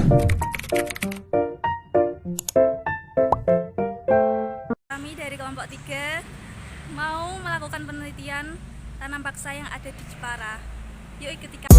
Kami dari kelompok 3 mau melakukan penelitian tanam paksa yang ada di Jepara. Yuk ikuti kami.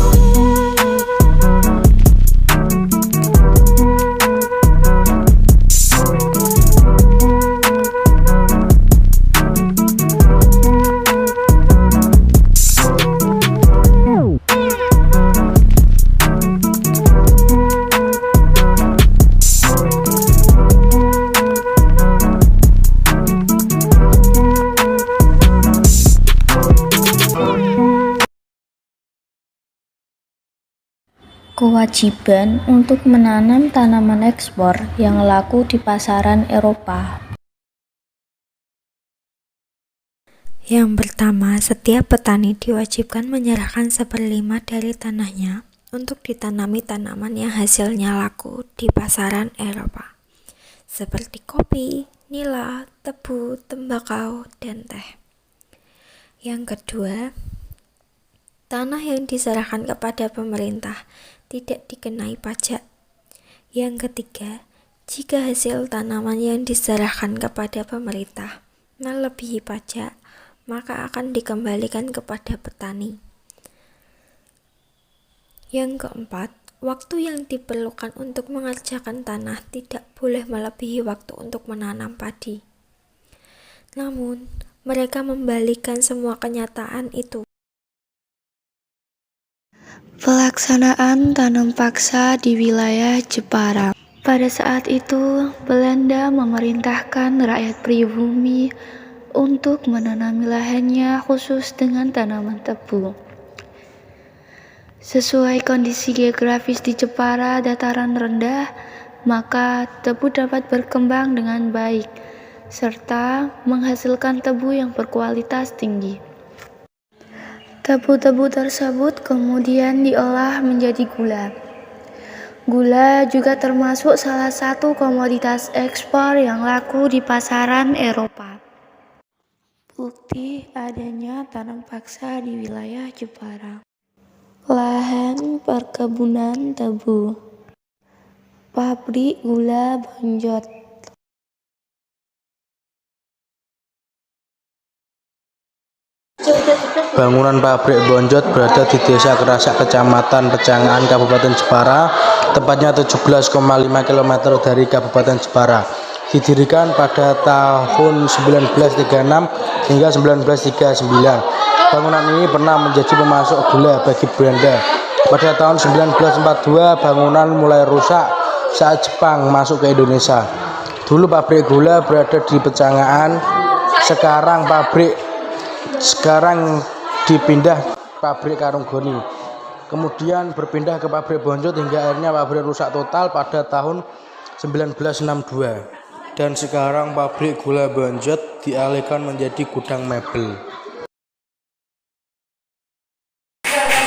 Kewajiban untuk menanam tanaman ekspor yang laku di pasaran Eropa. Yang pertama, setiap petani diwajibkan menyerahkan 1/5 dari tanahnya untuk ditanami tanaman yang hasilnya laku di pasaran Eropa, seperti kopi, nila, tebu, tembakau, dan teh. Yang kedua, tanah yang diserahkan kepada pemerintah tidak dikenai pajak. Yang ketiga, jika hasil tanaman yang diserahkan kepada pemerintah melebihi pajak, maka akan dikembalikan kepada petani. Yang keempat, waktu yang diperlukan untuk mengerjakan tanah tidak boleh melebihi waktu untuk menanam padi. Namun, mereka membalikan semua kenyataan itu. Pelaksanaan tanam paksa di wilayah Jepara. Pada saat itu, Belanda memerintahkan rakyat pribumi untuk menanami lahannya khusus dengan tanaman tebu. Sesuai kondisi geografis di Jepara dataran rendah, maka tebu dapat berkembang dengan baik, serta menghasilkan tebu yang berkualitas tinggi. Tebu-tebu tersebut kemudian diolah menjadi gula. Gula juga termasuk salah satu komoditas ekspor yang laku di pasaran Eropa. Bukti adanya tanam paksa di wilayah Jepara. Lahan perkebunan tebu. Pabrik gula Bonjot. Bangunan pabrik Bonjot berada di Desa Kerasak, Kecamatan Pejangan, Kabupaten Jepara, tepatnya 17,5 km dari Kabupaten Jepara. Didirikan pada tahun 1936 hingga 1939. Bangunan ini pernah menjadi pemasok gula bagi Belanda. Pada tahun 1942, bangunan mulai rusak saat Jepang masuk ke Indonesia. Dulu pabrik gula berada di Pejangan, sekarang dipindah pabrik Karunggoni, kemudian berpindah ke pabrik Bonjot hingga akhirnya pabrik rusak total pada tahun 1962, dan sekarang pabrik gula Bonjot dialihkan menjadi gudang mebel.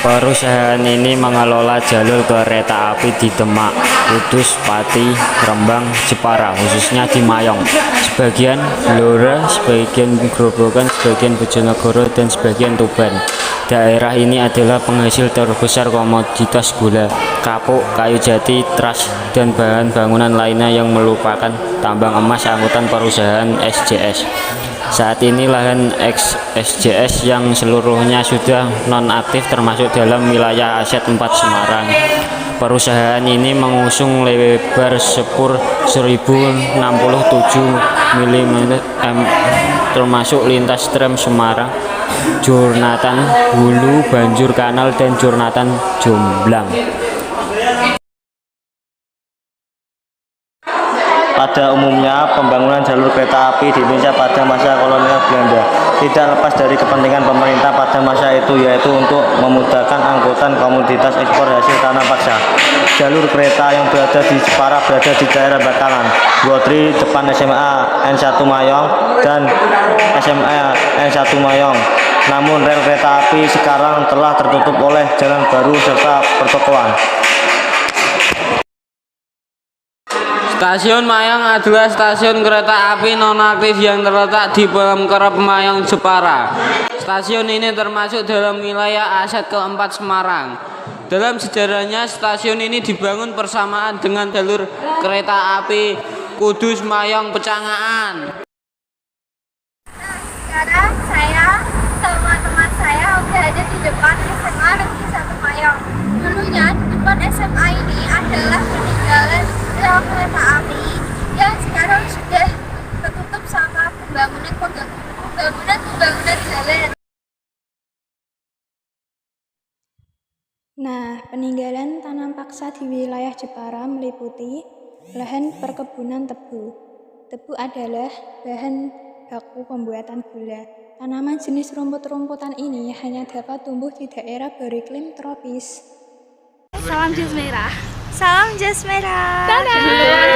Perusahaan ini mengelola jalur kereta api di Demak, Kudus, Pati, Rembang, Jepara, khususnya di Mayong, sebagian Blora, sebagian Grobogan, sebagian Bojonegoro, dan sebagian Tuban. Daerah ini adalah penghasil terbesar komoditas gula, kapuk, kayu jati, tras, dan bahan bangunan lainnya yang merupakan tambang emas angkutan perusahaan SJS. Saat ini lahan SJS yang seluruhnya sudah non-aktif termasuk dalam wilayah aset 4 Semarang. Perusahaan ini mengusung lebar sepur 1067 mm termasuk lintas tram Semarang, Jurnatan Hulu, Banjur Kanal, dan Jurnatan Jomblang. Pada umumnya, pembangunan jalur kereta api di Indonesia pada masa kolonial Belanda tidak lepas dari kepentingan pemerintah pada masa itu, yaitu untuk memudahkan angkutan komoditas ekspor hasil tanam paksa. Jalur kereta yang berada di Jepara berada di daerah Bakalan, Gotri, depan SMA N1 Mayong dan SMA N1 Mayong. Namun rel kereta api sekarang telah tertutup oleh jalan baru serta pertokoan. Stasiun Mayong adalah stasiun kereta api nonaktif yang terletak di Pemkerep Mayong, Jepara. Stasiun ini termasuk dalam wilayah aset ke-4 Semarang. Dalam sejarahnya, stasiun ini dibangun bersamaan dengan jalur kereta api Kudus Mayong Pecangaan. Sekarang saya sama teman saya udah ada di depan SMA Negeri 1 Mayong. Dulunya di depan SMA ini adalah peninggalan rel kereta api yang sekarang sudah tertutup sama pembangunan jalan. Nah, peninggalan tanam paksa di wilayah Jepara meliputi lahan perkebunan tebu. Tebu adalah bahan baku pembuatan gula. Tanaman jenis rumput-rumputan ini hanya dapat tumbuh di daerah beriklim tropis. Salam jas merah. Salam jas merah. Dadah.